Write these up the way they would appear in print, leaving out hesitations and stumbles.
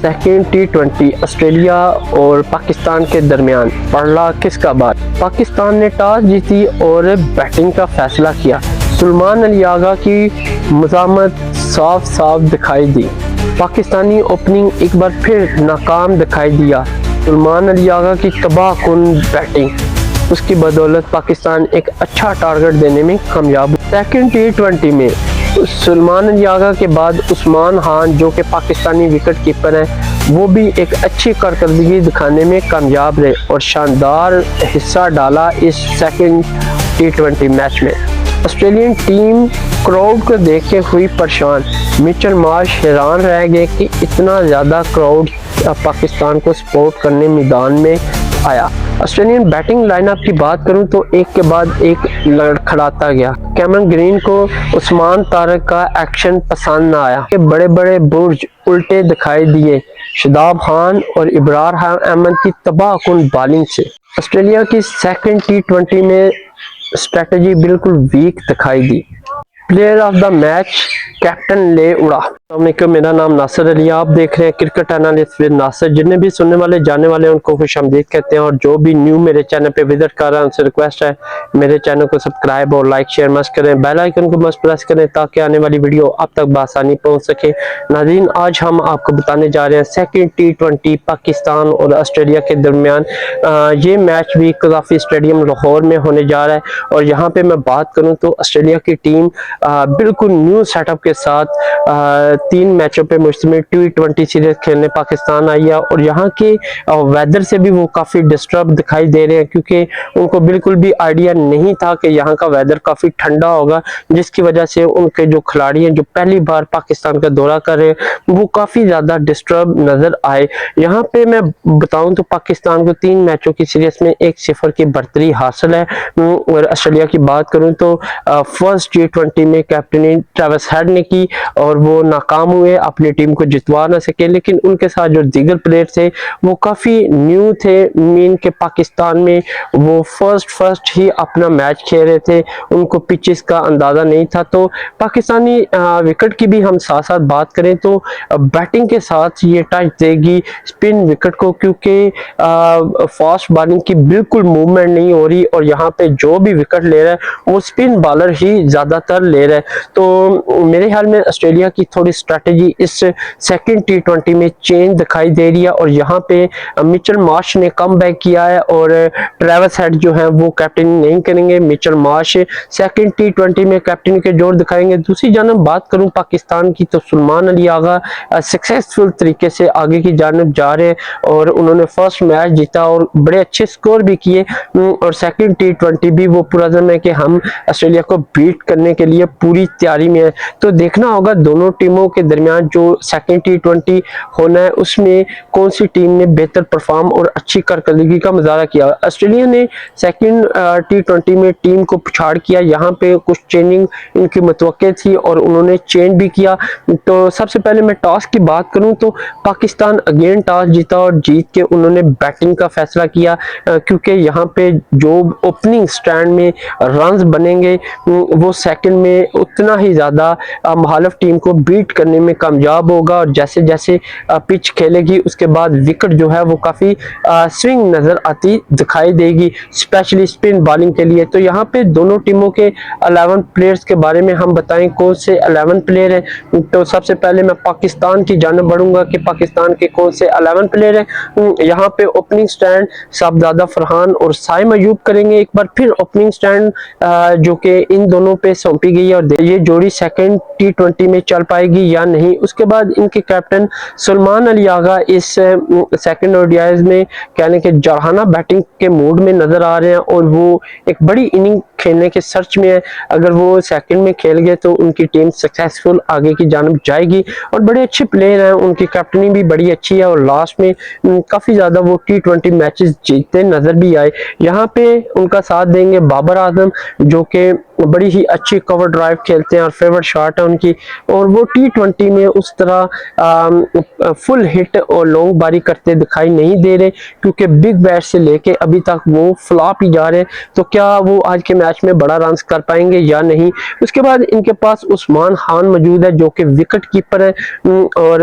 Second T20 Australia और पाकिस्तान के दरमियान पड़ला किसका बार। पाकिस्तान ने टॉस जीती और बैटिंग का फैसला किया। सुलेमान अली आगा की मज़ामत साफ साफ दिखाई दी। पाकिस्तानी ओपनिंग एक बार फिर नाकाम दिखाई दिया। सुलेमान अली आगा की तबाहकुन बैटिंग, उसकी बदौलत पाकिस्तान एक अच्छा टारगेट देने में कामयाब। सेकेंड T20 में सुलेमान अली आगा के बाद उस्मान खान जो कि पाकिस्तानी विकेट कीपर हैं, वो भी एक अच्छी कारकर्दगी दिखाने में कामयाब रहे और शानदार हिस्सा डाला इस सेकेंड T20 मैच में। ऑस्ट्रेलियन टीम क्राउड को देख के हुई परेशान। मिचेल मार्श हैरान रह गए कि इतना ज़्यादा क्राउड पाकिस्तान को सपोर्ट करने मैदान में आया। ऑस्ट्रेलियन बैटिंग लाइनअप की बात करूं तो एक के बाद एक लड़खड़ाता गया। कैमरन ग्रीन को उस्मान तारिक का एक्शन पसंद न आया कि बड़े बड़े बुर्ज उल्टे दिखाई दिए शादाब खान और इब्रार अहमद की तबाहकुन बॉलिंग से। ऑस्ट्रेलिया की सेकेंड T20 में स्ट्रेटजी बिल्कुल वीक दिखाई दी। Player of the match captain ले उड़ा। अस्सलामुअलैकुम, मेरा नाम नासिर अली, आप देख रहे हैं क्रिकेट एनालिस्ट विद नासिर। जितने भी सुनने वाले जाने वाले उनको खुशामदीद कहते हैं और जो भी न्यू मेरे चैनल पे विजिट कर रहे हैं उनसे रिक्वेस्ट है मेरे चैनल को सब्सक्राइब और लाइक शेयर मस्ट करें, बेल आइकन को मस्ट प्रेस करें ताकि आने वाली वीडियो आप तक बआसानी पहुंच सके। नाज़रीन, आज हम आपको बताने जा रहे हैं सेकेंड T20 पाकिस्तान और ऑस्ट्रेलिया के दरमियान। ये मैच भी कज़ाफ़ी स्टेडियम लाहौर में होने जा रहा है और यहाँ पे मैं बात करूँ तो ऑस्ट्रेलिया की टीम बिल्कुल न्यू सेटअप के साथ 3 मैचों पे मुश्तमिल T20 सीरीज खेलने पाकिस्तान आई है और यहाँ के वेदर से भी वो काफ़ी डिस्टर्ब दिखाई दे रहे हैं क्योंकि उनको बिल्कुल भी आइडिया नहीं था कि यहाँ का वेदर काफ़ी ठंडा होगा, जिसकी वजह से उनके जो खिलाड़ी हैं जो पहली बार पाकिस्तान का दौरा कर रहे हैं वो काफ़ी ज़्यादा डिस्टर्ब नज़र आए। यहाँ पे मैं बताऊँ तो पाकिस्तान को 3 मैचों की सीरीज में 1-0 की बढ़तरी हासिल है। और ऑस्ट्रेलिया की बात करूँ तो फर्स्ट T20 में कैप्टनी ट्रेविस हेड ने की और वो नाकाम हुए, अपनी टीम को जितवा ना सके। लेकिन उनके साथ जो दीगर प्लेयर थे वो काफ़ी न्यू थे, मीन के पाकिस्तान में वो फर्स्ट ही अपना मैच खेल रहे थे, उनको पिचेस का अंदाज़ा नहीं था। तो पाकिस्तानी विकेट की भी हम साथ साथ बात करें तो बैटिंग के साथ ये टच देगी स्पिन विकेट को, क्योंकि फास्ट बॉलिंग की बिल्कुल मूवमेंट नहीं हो रही और यहाँ पे जो भी विकेट ले रहा है वो स्पिन बॉलर ही ज़्यादातर ले रहा है। तो मेरे ख्याल में ऑस्ट्रेलिया की थोड़ी स्ट्रेटजी इस सेकेंड T20 में चेंज दिखाई दे रही है और यहाँ पे मिचेल मार्श ने कम बैक किया है और ट्रेविस हेड जो है वो कैप्टन नहीं करेंगे। मिचेल मार्श सेकेंड T20 में कैप्टन के जोर दिखाएंगे। दूसरी जानब बात करूं पाकिस्तान की तो सुलेमान अली आगा सक्सेसफुल तरीके से आगे की जानब जा रहे हैं और उन्होंने फर्स्ट मैच जीता और बड़े अच्छे स्कोर भी किए और सेकेंड T20 भी वो पूरा है कि हम ऑस्ट्रेलिया को बीट करने के लिए पूरी तैयारी में है। तो देखना होगा दोनों टीमों के दरमियान जो सेकेंड T20 होना है उसमें कौन सी टीम ने बेहतर परफॉर्म और अच्छी कारकर्दगी का मुजाहरा किया। ऑस्ट्रेलिया ने सेकेंड T20 में टीम को पिछाड़ किया, यहाँ पे कुछ चेंजिंग इनकी मुतवक्के थी और उन्होंने चेंज भी किया। तो सबसे पहले मैं टॉस की बात करूं तो पाकिस्तान अगेन टॉस जीता और जीत के उन्होंने बैटिंग का फैसला किया क्योंकि यहाँ पे जो ओपनिंग स्टैंड में रन्स बनेंगे वो सेकंड में उतना ही ज़्यादा मुखालिफ टीम को बीट करने में कामयाब होगा और जैसे जैसे पिच खेलेगी उसके बाद विकेट जो है वो काफ़ी स्विंग नज़र आती दिखाई देगी, स्पेशली स्पिन बॉलिंग के लिए। तो यहाँ पे दोनों टीमों के 11 प्लेयर्स के बारे में हम बताएं कौन से 11 प्लेयर हैं। तो सबसे पहले मैं पाकिस्तान की जानब बढ़ूंगा कि पाकिस्तान के कौन से 11 प्लेयर हैं। यहाँ पे ओपनिंग स्टैंड साहबजादा फरहान और साइम अयूब करेंगे एक बार फिर ओपनिंग स्टैंड जो कि इन दोनों पे सौंपी गई है और ये जोड़ी सेकेंड T20 में चल पाएगी या नहीं। उसके बाद इनके कैप्टन सुलेमान अली आगा इस सेकेंड ODIs में कहने के जरहाना बैटिंग के मूड में नजर आ रहे हैं और वो एक बड़ी इनिंग खेलने के सर्च में है। अगर वो सेकंड में खेल गए तो उनकी टीम सक्सेसफुल आगे की जानब जाएगी और बड़े अच्छे प्लेयर हैं, उनकी कैप्टनी भी बड़ी अच्छी है और लास्ट में काफ़ी ज़्यादा वो T20 मैचेस जीतते नज़र भी आए। यहाँ पे उनका साथ देंगे बाबर आजम जो कि बड़ी ही अच्छी कवर ड्राइव खेलते हैं और फेवरेट शॉट है उनकी, और वो T20 में उस तरह फुल हिट और लॉन्ग बारी करते दिखाई नहीं दे रहे, क्योंकि बिग बैश से लेके अभी तक वो फ्लॉप ही जा रहे हैं। तो क्या वो आज के मैच में बड़ा रन कर पाएंगे या नहीं। उसके बाद इनके पास उस्मान खान मौजूद है जो कि विकेट कीपर है, और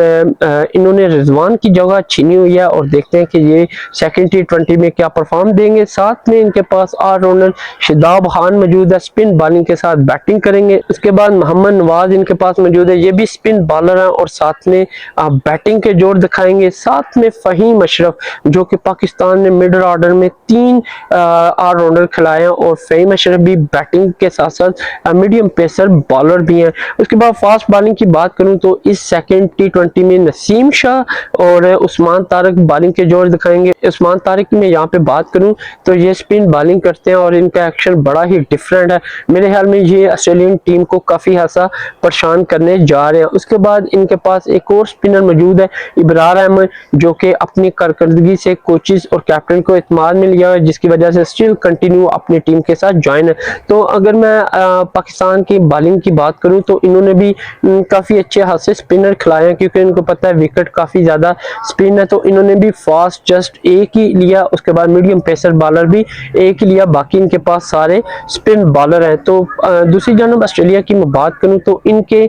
इन्होंने रिजवान की जगह छीनी हुई है, और देखते हैं कि ये सेकंड T20 में क्या परफॉर्म देंगे। साथ में इनके पास ऑलराउंडर शादाब खान मौजूद है, स्पिन बॉलिंग के साथ बैटिंग करेंगे। उसके बाद मोहम्मद नवाज इनके पास मौजूद है, ये भी स्पिन बॉलर है और साथ में बैटिंग के जोर दिखाएंगे। साथ में फहीम अशरफ जो कि पाकिस्तान ने मिडल ऑर्डर में 3 ऑलराउंडर खिलाए हैं, और फहीम अशरफ भी बैटिंग के साथ साथ मीडियम पेसर बॉलर भी हैं। उसके बाद फास्ट बॉलिंग की बात करूं तो इस सेकंड T20 में नसीम शाह और उस्मान तारिक बॉलिंग के जोर दिखाएंगे। उस्मान तारिक में यहाँ पे बात करूं तो ये स्पिन बॉलिंग करते हैं और इनका एक्शन बड़ा ही डिफरेंट है। मेरे ख्याल में ये ऑस्ट्रेलियन टीम को काफी ऐसा परेशान करने जा रहे हैं। उसके बाद इनके पास एक और स्पिनर मौजूद है, इब्रार अहमद, जो कि अपनी कारकर्दगी से कोचेस और कैप्टन को इत्मीनान मिल गया है, जिसकी वजह से स्टिल कंटिन्यू अपनी टीम के साथ ज्वाइन है। तो अगर मैं पाकिस्तान की बॉलिंग की बात करूं तो इन्होंने भी काफी अच्छे हाथ से स्पिनर खिलाए हैं, क्योंकि इनको पता है विकेट काफी ज्यादा स्पिन है। तो इन्होंने भी फास्ट जस्ट एक ही लिया, उसके बाद मीडियम पेसर बॉलर भी एक ही लिया, बाकी इनके पास सारे स्पिन बॉलर हैं। तो दूसरी जानब ऑस्ट्रेलिया की मैं बात करूं तो इनके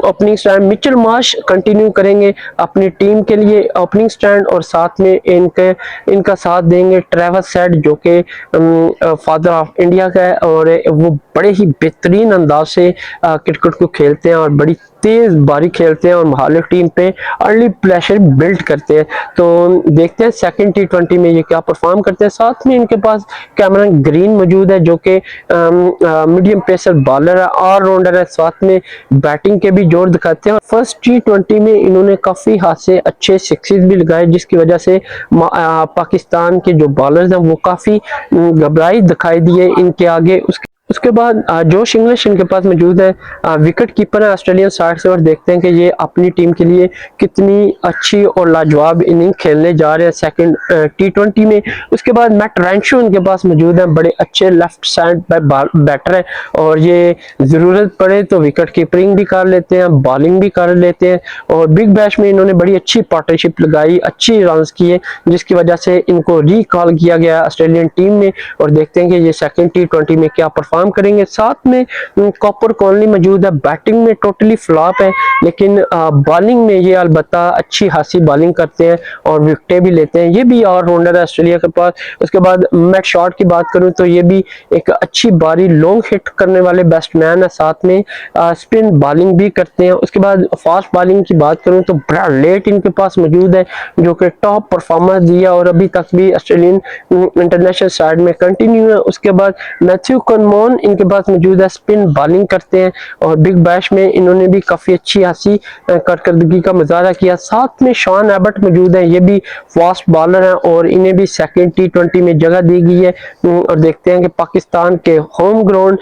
opening stand Mitchell Marsh continue करेंगे अपनी टीम के लिए ओपनिंग स्टैंड, और साथ में इनका साथ देंगे ट्रेविस हेड जो कि फादर ऑफ इंडिया का है, और वो बड़े ही बेहतरीन अंदाज से क्रिकेट को खेलते हैं और बड़ी तेज बारी खेलते हैं और मुखालिफ टीम पे अर्ली प्रेशर बिल्ड करते हैं। तो देखते हैं सेकंड T20 में ये क्या परफॉर्म करते हैं। साथ में इनके पास कैमरन ग्रीन मौजूद है जो कि मीडियम पेसर बॉलर है, ऑलराउंडर है, साथ में बैटिंग के भी जोर दिखाते हैं। फर्स्ट T20 में इन्होंने काफी हाथ से अच्छे सिक्सेस भी लगाए, जिसकी वजह से पाकिस्तान के जो बॉलर्स हैं वो काफी घबराई दिखाई दिए इनके आगे। उसके बाद जोश इंग्लिश इनके पास मौजूद है, विकेट कीपर है ऑस्ट्रेलियन साइड से, और देखते हैं कि ये अपनी टीम के लिए कितनी अच्छी और लाजवाब इनिंग खेलने जा रहे हैं सेकंड T20 में। उसके बाद मैट रेंशो इनके पास मौजूद है, बड़े अच्छे लेफ्ट साइड बैटर है, और ये जरूरत पड़े तो विकेट कीपिंग भी कर लेते हैं, बॉलिंग भी कर लेते हैं, और बिग बैश में इन्होंने बड़ी अच्छी पार्टनरशिप लगाई, अच्छी रन किए, जिसकी वजह से इनको रिकॉल किया गया ऑस्ट्रेलियन टीम में। और देखते हैं कि ये सेकंड T20 में क्या परफॉर्म करेंगे। साथ में कॉपर कॉनली मौजूद है, बैटिंग में टोटली फ्लॉप है, लेकिन बॉलिंग में ये अलबत्ता अच्छी खासी बॉलिंग करते हैं और विकेटें भी लेते हैं। ये भी ऑलराउंडर है ऑस्ट्रेलिया के पास। उसके बाद मैट शॉट की बात करूं तो ये भी एक अच्छी बारी लॉन्ग हिट करने वाले बैट्समैन है, साथ में स्पिन बॉलिंग भी करते हैं। उसके बाद फास्ट बॉलिंग की बात करूं तो ब्रैड लेट इनके पास मौजूद है जो कि टॉप परफॉर्मेंस दिया और अभी तक भी ऑस्ट्रेलियन इंटरनेशनल साइड में कंटिन्यू है। उसके बाद मैथ्यू कनमोन इनके पास मौजूद है, स्पिन बॉलिंग करते हैं, और बिग बैश में इन्होंने भी काफी अच्छी खासी कारकर्दगी का मुजाहरा किया। साथ में शॉन एबट मौजूद है, ये भी फास्ट बॉलर हैं और इन्हें भी सेकंड T20 में जगह दी गई है। और देखते हैं कि पाकिस्तान के होम ग्राउंड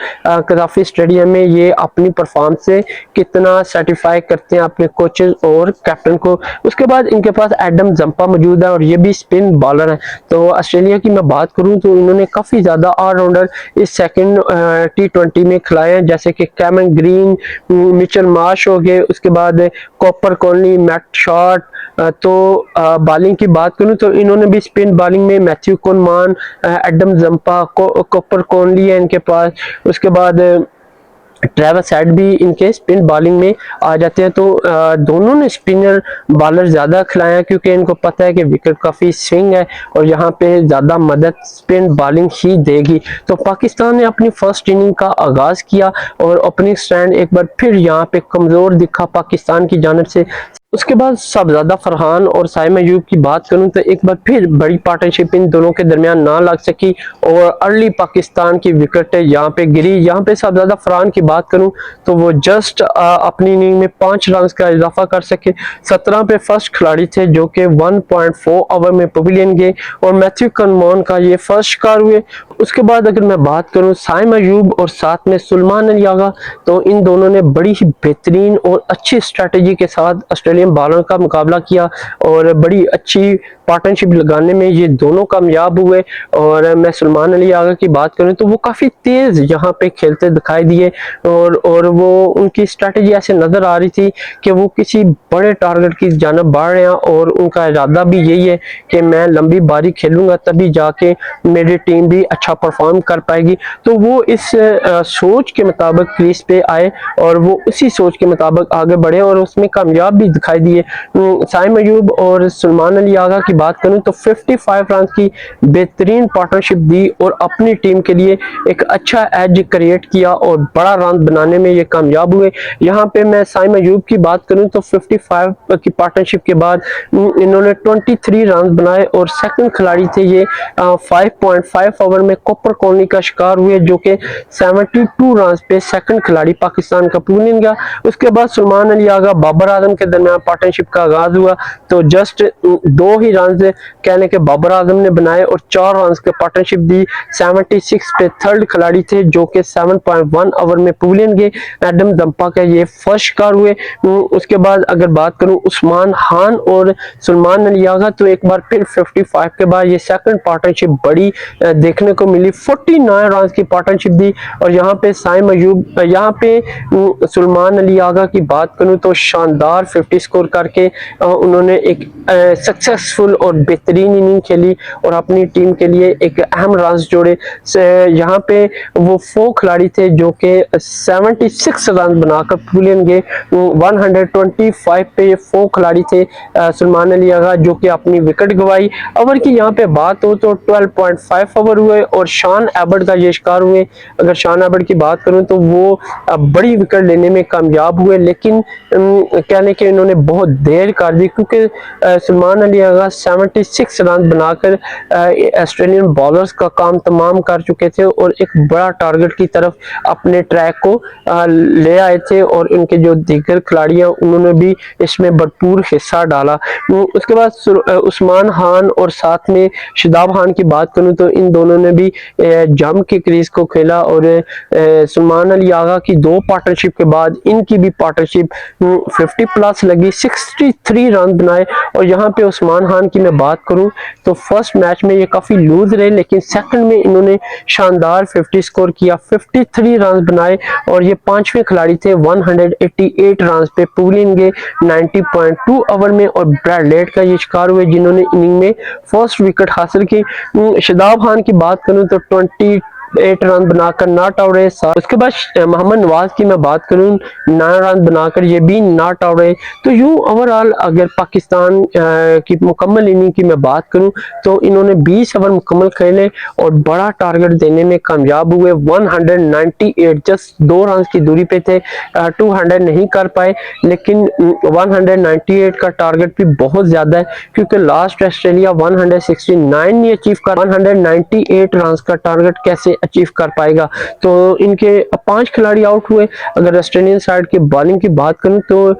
कदाफी स्टेडियम में ये अपनी परफॉर्मेंस से कितना सर्टिफाई करते हैं अपने कोचेस और कैप्टन को। उसके बाद इनके पास एडम जंपा मौजूद है और ये भी स्पिन बॉलर है। तो ऑस्ट्रेलिया की मैं बात करूं तो इन्होंने काफी ज्यादा ऑलराउंडर इस सेकंड T20 में खिलाए हैं, जैसे कि कैमरन ग्रीन, मिचेल मार्श हो गए, उसके बाद कॉपर कॉनली, मैट शॉट। तो बॉलिंग की बात करूं तो इन्होंने भी स्पिन बॉलिंग में Matthew Kuhnemann, Adam Zampa, Cooper Connolly है इनके पास। उसके बाद ट्रेविस हेड भी इनके स्पिन बॉलिंग में आ जाते हैं। तो दोनों ने स्पिनर बॉलर ज्यादा खिलाए हैं, क्योंकि इनको पता है कि विकेट काफी स्विंग है और यहाँ पे ज्यादा मदद स्पिन बॉलिंग ही देगी। तो पाकिस्तान ने अपनी फर्स्ट इनिंग का आगाज किया और ओपनिंग स्टैंड एक बार फिर यहाँ पे कमजोर दिखा पाकिस्तान की जानिब से। उसके बाद शहजादा फरहान और साइम अयूब की बात करूं तो एक बार फिर बड़ी पार्टनरशिप इन दोनों के दरमियान ना लग सकी और अर्ली पाकिस्तान की विकेट यहाँ पे गिरी। यहाँ पे शहजादा फरहान की बात करूं तो वो जस्ट अपनी इनिंग में 5 रन का इजाफा कर सके। 17 पे फर्स्ट खिलाड़ी थे जो कि 1.4 ओवर में पवेलियन गए और मैथ्यू कनमोन का ये फर्स्ट शिकार हुए। उसके बाद अगर मैं बात करूं साइम अयूब और साथ में सुलेमान अली आगा, तो इन दोनों ने बड़ी ही बेहतरीन और अच्छी स्ट्रेटेजी के साथ ऑस्ट्रेलिया ऑस्ट्रेलियन बॉलर का मुकाबला किया और बड़ी अच्छी पार्टनरशिप लगाने में ये दोनों कामयाब हुए। और मैं सलमान अली आगा की बात करूं तो वो काफ़ी तेज़ यहाँ पे खेलते दिखाई दिए और वो उनकी स्ट्रेटजी ऐसे नज़र आ रही थी कि वो किसी बड़े टारगेट की जानब बढ़ रहे हैं और उनका इरादा भी यही है कि मैं लंबी बारी खेलूंगा तभी जाके मेरी टीम भी अच्छा परफॉर्म कर पाएगी। तो वो इस सोच के मुताबिक क्रीज पे आए और वो उसी सोच के मुताबिक आगे बढ़े और उसमें कामयाब भी दिखाई दिए। साइम अयूब और सलमान अली आगा की बात करूं तो 55 रन की बेहतरीन पार्टनरशिप दी और अपनी टीम के लिए एक अच्छा एज क्रिएट किया और बड़ा रन बनाने में ये कामयाब हुए। यहाँ पे मैं साइम अयूब की बात करूं तो 55 की पार्टनरशिप के बाद इन्होंने 23 रन बनाए और सेकंड खिलाड़ी थे ये 5.5 ओवर में कॉपर कॉलोनी का शिकार हुए जो कि 72 रन पे सेकंड खिलाड़ी पाकिस्तान का पूलिन गया। उसके बाद सलमान अली आगा बाबर आजम के दरमियान पार्टनरशिप का आगाज हुआ तो जस्ट 2 ही रन कहने के बाबर आजम ने बनाए और 4 रन के पार्टनरशिप दी। 76 पे थर्ड खिलाड़ी थे जो कि 7.1 ओवर में पूलिन गए। एडम जंपा का ये फर्स्ट शिकार हुए। उसके बाद अगर बात करूं उस्मान खान और सलमान अली आगा तो एक बार फिर 55 के बाद ये सेकंड पार्टनरशिप बड़ी देखने को मिली। 49 रन की पार्टनरशिप दी और यहाँ पे साइम अयूब यहाँ पे सलमान अली आगा की बात करूं तो शानदार 50 स्कोर करके उन्होंने एक सक्सेसफुल और बेहतरीन इनिंग खेली और अपनी टीम के लिए एक अहम रन जोड़े। यहाँ पे वो 4 खिलाड़ी थे जो कि 76 रन बनाकर पूलिन गए। 125 पे 4 खिलाड़ी थे सलमान अली आगा जो कि अपनी विकेट गवाई। ओवर की यहाँ पे बात हो तो 12.5 ओवर हुए और शान एबर्ट का ये शिकार हुए। अगर शान एबर्ट की बात करूं तो वो बड़ी विकेट लेने में कामयाब हुए लेकिन कहने के इन्होंने बहुत देर कर दी क्योंकि सलमान अली आगा 76 रन बनाकर ऑस्ट्रेलियन बॉलर्स का काम तमाम कर चुके थे और एक बड़ा टारगेट की तरफ अपने ट्रैक को ले आए थे और इनके जो दीगर खिलाड़ी हैं उन्होंने भी इसमें भरपूर हिस्सा डाला। उसके बाद उस्मान खान और साथ में शादाब खान की बात करूं तो इन दोनों ने भी जम के क्रीज को खेला और सलमान अली आगा की 2 पार्टनरशिप के बाद इनकी भी पार्टनरशिप 50 प्लस लगी। 63 रन बनाए और यहाँ पे उस्मान खान की मैं बात करूं तो फर्स्ट मैच में ये काफी लूज रहे लेकिन सेकंड में इन्होंने शानदार 50 स्कोर किया। 53 रन बनाए और ये 5वें खिलाड़ी थे। 188 रन पे पूलिन गए 90.2 ओवर में और ब्रैड लेट का ये शिकार हुए जिन्होंने इनिंग में फर्स्ट विकेट हासिल की। शादाब खान की बात करूं तो 8 रन बनाकर नॉट आउट रहे। उसके बाद मोहम्मद नवाज की मैं बात करूं 9 रन बनाकर ये भी नॉट आउट रहे। तो यूं ओवरऑल अगर पाकिस्तान की मुकम्मल इनिंग की मैं बात करूं तो इन्होंने 20 ओवर मुकम्मल खेले और बड़ा टारगेट देने में कामयाब हुए। 198 जस्ट 2 रन की दूरी पे थे, 200 नहीं कर पाए लेकिन 198 का टारगेट भी बहुत ज्यादा है क्योंकि लास्ट ऑस्ट्रेलिया 169 नहीं अचीव कर 198 रन का टारगेट कैसे अचीव कर पाएगा। तो इनके 5 खिलाड़ी आउट हुए। अगर ऑस्ट्रेलियन साइड की बॉलिंग की बात करूं तो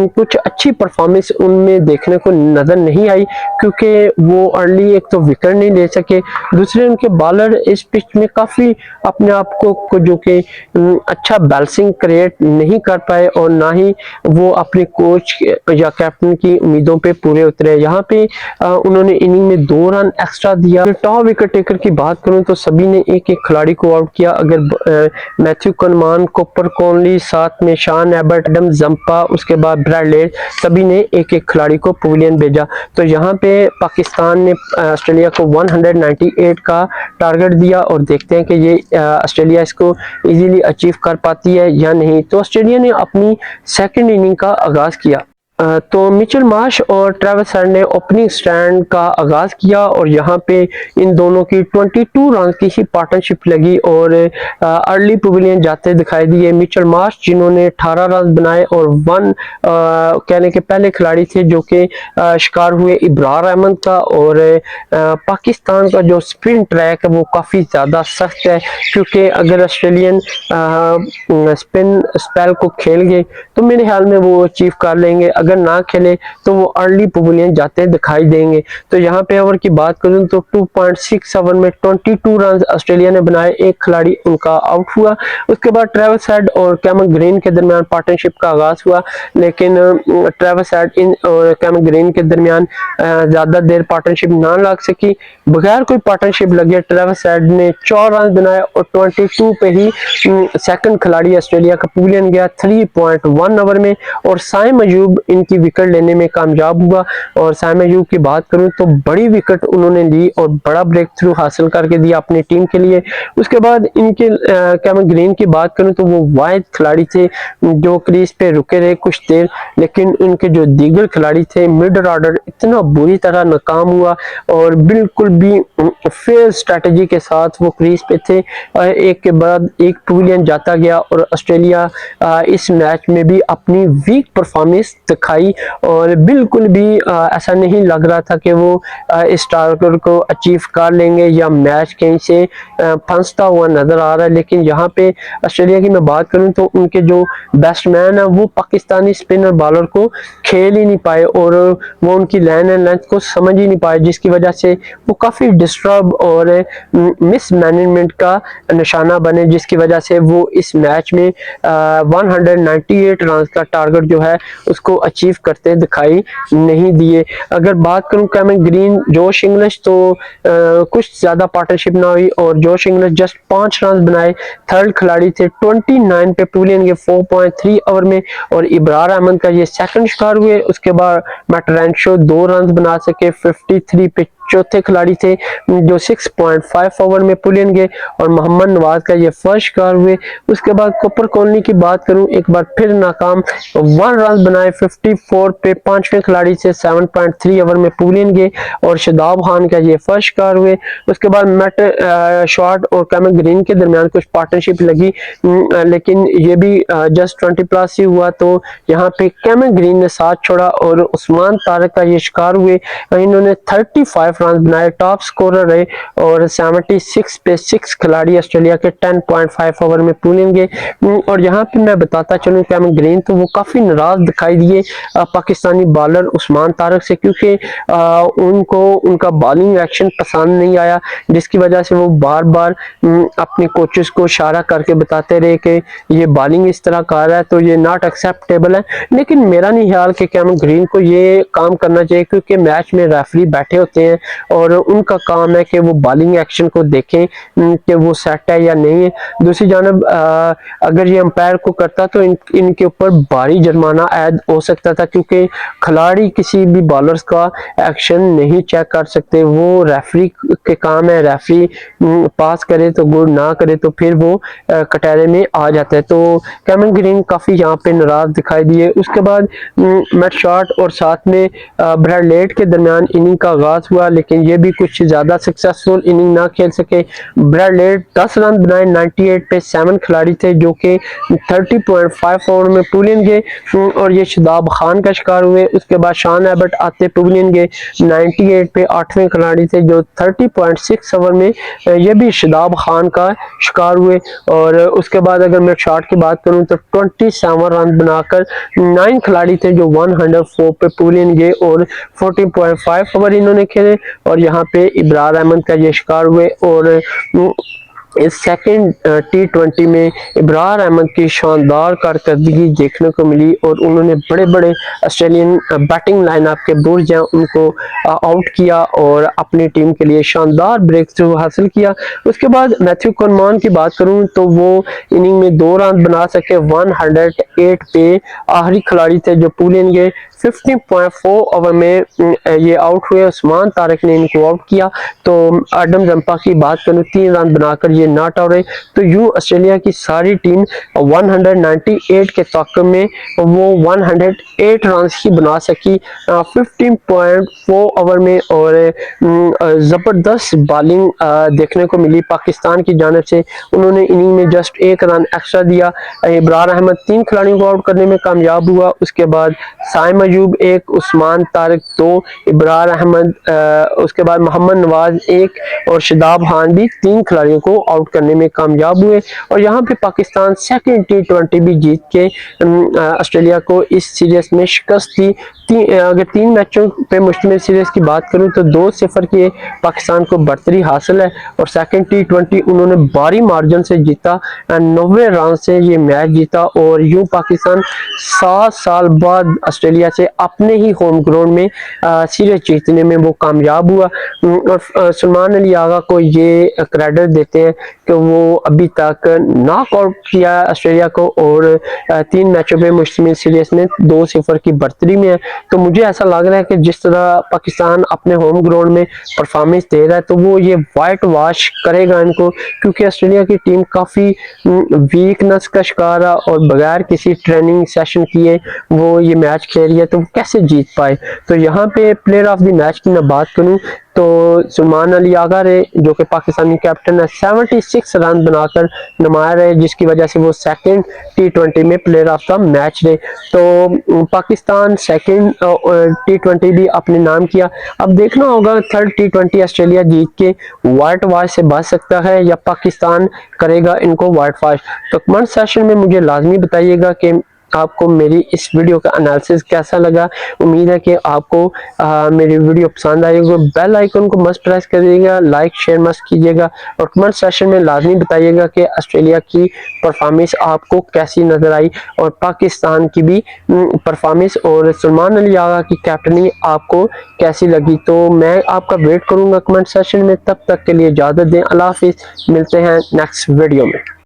कुछ अच्छी परफॉर्मेंस उनमें देखने को नजर नहीं आई क्योंकि वो अर्ली एक तो विकेट नहीं ले सके, दूसरे उनके बॉलर इस पिच में काफी अपने आप को जो कि अच्छा बैलेंसिंग क्रिएट नहीं कर पाए और ना ही वो अपने कोच या कैप्टन की उम्मीदों पे पूरे उतरे। यहाँ पे उन्होंने इनिंग में 2 रन एक्स्ट्रा दिया। टॉप विकेट टेकर की बात करूं तो सभी ने एक खिलाड़ी को आउट किया। अगर मैथ्यू कनमान, कॉपर कॉनली, साथ में शान एबर्ट, एडम जंपा, उसके बाद ब्रैड लेट, सभी ने एक खिलाड़ी को पवेलियन भेजा। तो यहाँ पे पाकिस्तान ने ऑस्ट्रेलिया को 198 का टारगेट दिया और देखते हैं कि ये ऑस्ट्रेलिया इसको इजीली अचीव कर पाती है या नहीं। तो ऑस्ट्रेलिया ने अपनी सेकंड इनिंग का आगाज किया। तो मिचेल मार्श और ट्रेविस हेड ने ओपनिंग स्टैंड का आगाज किया और यहाँ पे इन दोनों की 22 रन की ही पार्टनरशिप लगी और अर्ली पवेलियन जाते दिखाई दिए। मिचेल मार्श जिन्होंने 18 रन बनाए और कहने के पहले खिलाड़ी थे जो कि शिकार हुए इब्रार अहमद का। और पाकिस्तान का जो स्पिन ट्रैक है वो काफ़ी ज़्यादा सख्त है क्योंकि अगर ऑस्ट्रेलियन स्पिन स्पेल को खेल गए तो मेरे ख्याल में वो अचीव कर लेंगे। अगर ना खेले तो वो अर्ली पवेलियन जाते दिखाई देंगे। तो यहाँ पे ओवर की बात करूं तो 2.6 ओवर में 22 रन ऑस्ट्रेलिया ने बनाए, एक खिलाड़ी उनका आउट हुआ। उसके बाद ट्रेविस हेड और कैमरन ग्रीन के दरमियान पार्टनरशिप का आगाज हुआ, लेकिन ट्रेविस हेड और कैमरन ग्रीन के दरमियान ज्यादा देर पार्टनरशिप ना लग सकी। बगैर कोई पार्टनरशिप लगे ट्रेविस हेड ने 4 रन बनाए और 22 पे ही सेकंड खिलाड़ी ऑस्ट्रेलिया का पवेलियन गया 3.1 ओवर में, और साइम अयूब इनकी विकेट लेने में कामयाब हुआ। और साइम अयूब की बात करूं तो बड़ी विकेट उन्होंने ली और बड़ा ब्रेक थ्रू हासिल करके दिया अपनी टीम के लिए। उसके बाद इनके कैमरन ग्रीन की बात करूं तो वो वाहिद खिलाड़ी थे जो क्रीज पे रुके रहे कुछ देर, लेकिन उनके जो दीगर खिलाड़ी थे मिडल ऑर्डर इतना बुरी तरह नाकाम हुआ और बिल्कुल भी फेल स्ट्रेटजी के साथ वो क्रीज पे थे। एक के बाद एक पवेलियन जाता गया और ऑस्ट्रेलिया इस मैच में भी अपनी वीक परफॉर्मेंस दिखाई और बिल्कुल भी ऐसा नहीं लग रहा था कि वो इस टारगेट को अचीव कर लेंगे या मैच कहीं से फंसता हुआ नजर आ रहा है। लेकिन यहाँ पे ऑस्ट्रेलिया की मैं बात करूं तो उनके जो बैट्समैन है वो पाकिस्तानी स्पिनर बॉलर को खेल ही नहीं पाए और वो उनकी लाइन एंड लेंथ को समझ ही नहीं पाए, जिसकी वजह से वो काफी डिस्टर्ब और मिसमैनेजमेंट का निशाना बने, जिसकी वजह से वो इस मैच में 198 रन का टारगेट जो है उसको अचीव करते दिखाई नहीं दिए। अगर बात करूं कैमरन ग्रीन जोश इंग्लिश तो कुछ ज्यादा पार्टनरशिप ना हुई और जोश इंग्लिश जस्ट 5 रन बनाए, थर्ड खिलाड़ी थे 29 पे पवेलियन के 4.3 ओवर में, और इब्रार अहमद का ये सेकंड शिकार हुए। उसके बाद मैट रेंशो 2 रन बना सके 53 पे चौथे खिलाड़ी थे जो 6.5 ओवर में पवेलियन गए, और मोहम्मद नवाज का ये फर्स्ट शिकार हुए। उसके बाद कॉपर कॉलोनी की बात करूं एक बार फिर नाकाम, 1 रन बनाए 54 पे पांचवें खिलाड़ी से 7.3 ओवर में पवेलियन गए, और शादाब खान का ये फर्स्ट शिकार हुए। उसके बाद मैट शॉर्ट और कैमरन ग्रीन के दरमियान कुछ पार्टनरशिप लगी, लेकिन ये भी जस्ट 20+ ही हुआ। तो यहाँ पे कैमरन ग्रीन ने साथ छोड़ा और उस्मान तारिक का ये शिकार हुए, इन्होंने 35 रन बनाए, टॉप स्कोरर रहे, और 76 पे 6 खिलाड़ी ऑस्ट्रेलिया के 10.5 ओवर में पवेलियन गए। और यहाँ पे मैं बताता चलूं कैमरन ग्रीन तो वो काफी नाराज दिखाई दिए पाकिस्तानी बॉलर उस्मान तारिक से, क्योंकि उनको उनका बॉलिंग एक्शन पसंद नहीं आया, जिसकी वजह से वो बार बार अपने कोचेस को इशारा करके बताते रहे कि ये बॉलिंग इस तरह कर रहा है तो ये नॉट एक्सेप्टेबल है। लेकिन मेरा नहीं ख्याल कि कैमरन ग्रीन को ये काम करना चाहिए, क्योंकि मैच में रेफरी बैठे होते हैं और उनका काम है कि वो बॉलिंग एक्शन को देखें कि वो सेट है या नहीं है। दूसरी जानब अगर ये अंपायर को करता तो इनके ऊपर भारी जुर्माना ऐड हो सकता था, क्योंकि खिलाड़ी किसी भी बॉलर्स का एक्शन नहीं चेक कर सकते, वो रेफरी के काम है, रेफरी पास करे तो गुड, ना करे तो फिर वो कटहरे में आ जाता है। तो कैमरन ग्रीन काफी यहाँ पे नाराज दिखाई दिए। उसके बाद मैट शॉर्ट और साथ में ब्रैड लेट के दरमियान इनिंग का आगाज हुआ, लेकिन ये भी कुछ ज्यादा सक्सेसफुल इनिंग ना खेल सके। ब्रैड लेट 10 रन बनाए 98 पे 7 खिलाड़ी थे जो कि 30.5 ओवर में पवेलियन गए, और ये शादाब खान का शिकार हुए। उसके बाद शान एबट आते पवेलियन गए 98 पे 8वें खिलाड़ी थे जो 30.6 ओवर में ये भी शादाब खान का शिकार हुए। और उसके बाद अगर मैं शॉट की बात करूं तो 27 रन बनाकर 9 खिलाड़ी थे जो 104 पे पवेलियन गए और 14.5 ओवर इन्होंने खेले, और यहाँ पे इब्रार अहमद का ये शिकार हुए। और इस सेकंड T20 में इब्रार अहमद की शानदार कारकर्दगी देखने को मिली और उन्होंने बड़े बड़े ऑस्ट्रेलियन बैटिंग लाइनअप के बुर्ज हैं उनको आउट किया और अपनी टीम के लिए शानदार ब्रेक थ्रू हासिल किया। उसके बाद मैथ्यू कुलमान की बात करूं तो वो इनिंग में 2 रन बना सके 108 पे, आखिरी खिलाड़ी थे जो पवेलियन गए। 15.4 ओवर में ये आउट हुए, उस्मान तारिक ने इनको आउट किया। तो एडम जंपा की बात करूं 3 रन बनाकर ये नॉट आउट रहे। तो यूं ऑस्ट्रेलिया की सारी टीम 198 के तक में वो 108 रन ही बना सकी 15.4 ओवर में, और जबरदस्त बॉलिंग देखने को मिली पाकिस्तान की जानिब से। उन्होंने इनिंग में जस्ट 1 रन एक्स्ट्रा दिया। इब्रार अहमद 3 खिलाड़ियों को आउट करने में कामयाब हुआ। उसके बाद साइम अयूब 1, उस्मान तारिक 2, इब्रार अहमद, उसके बाद मोहम्मद नवाज 1 और शादाब खान भी 3 खिलाड़ियों को आउट करने में कामयाब हुए और यहाँ पे पाकिस्तान सेकंड T20 भी जीत के ऑस्ट्रेलिया को इस सीरीज में शिकस्त दी। अगर 3 मैचों पे मुश्तमिल सीरीज की बात करूं तो 2-0 की पाकिस्तान को बढ़तरी हासिल है और सेकंड T20 उन्होंने भारी मार्जिन से जीता, 90 रन से ये मैच जीता और यूं पाकिस्तान 7 साल बाद ऑस्ट्रेलिया से अपने ही होम ग्राउंड में सीरीज जीतने में वो कामयाब हुआ। और सलमान अली आगा को ये क्रेडिट देते हैं कि वो अभी तक नॉक आउट किया ऑस्ट्रेलिया को और 3 मैचों पे मुश्तमिल सीरीज में 2-0 की बढ़तरी में है। तो मुझे ऐसा लग रहा है कि जिस तरह पाकिस्तान अपने होम ग्राउंड में परफॉर्मेंस दे रहा है तो वो ये वाइट वॉश करेगा इनको, क्योंकि ऑस्ट्रेलिया की टीम काफ़ी वीकनेस का शिकार है और बगैर किसी ट्रेनिंग सेशन किए वो ये मैच खेल रही है, तो कैसे जीत पाए। तो यहाँ पे प्लेयर ऑफ द मैच की मैं बात करूँ तो सलमान अली आगा रहे, जो कि पाकिस्तानी कैप्टन है, 76 रन बनाकर नुमाया रहे, जिसकी वजह से वो सेकंड T20 में प्लेयर ऑफ द मैच रहे। तो पाकिस्तान सेकंड T20 भी अपने नाम किया। अब देखना होगा थर्ड T20 ऑस्ट्रेलिया जीत के व्हाइट वॉश से बच सकता है या पाकिस्तान करेगा इनको व्हाइट वॉश। तो कमेंट सेशन में मुझे लाजमी बताइएगा कि आपको मेरी इस वीडियो का एनालिसिस कैसा लगा। उम्मीद है कि आपको मेरी वीडियो पसंद आई होगी। बेल आइकन को मस्ट प्रेस करिएगा, लाइक शेयर मस्ट कीजिएगा और कमेंट सेशन में लाजमी बताइएगा कि ऑस्ट्रेलिया की परफॉर्मेंस आपको कैसी नजर आई और पाकिस्तान की भी परफॉर्मेंस और सलमान अली आगा की कैप्टनी आपको कैसी लगी। तो मैं आपका वेट करूंगा कमेंट सेशन में। तब तक के लिए इजाज़त दें। अल्लाह हाफिज़, मिलते हैं नेक्स्ट वीडियो में।